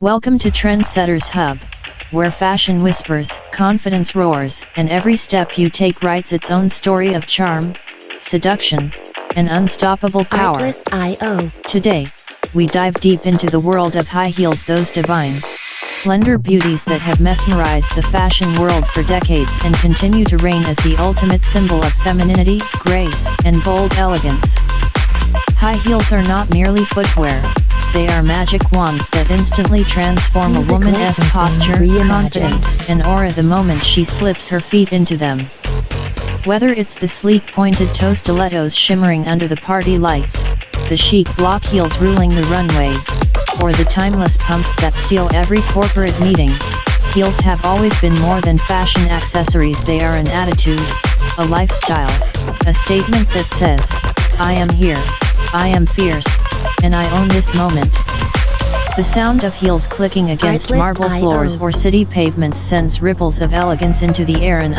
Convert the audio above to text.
Welcome to Trendsetters Hub, where fashion whispers, confidence roars, and every step you take writes its own story of charm, seduction, and unstoppable power. Artlist.io. Today, we dive deep into the world of high heels, those divine, slender beauties that have mesmerized the fashion world for decades and continue to reign as the ultimate symbol of femininity, grace, and bold elegance. High heels are not merely footwear. They are magic wands that instantly transform a woman's posture, confidence, and aura the moment she slips her feet into them. Whether it's the sleek pointed toe stilettos shimmering under the party lights, the chic block heels ruling the runways, or the timeless pumps that steal every corporate meeting, heels have always been more than fashion accessories. They are an attitude, a lifestyle, a statement that says, I am here, I am fierce, and I own this moment. The sound of heels clicking against marble floors or city pavements sends ripples of elegance into the air and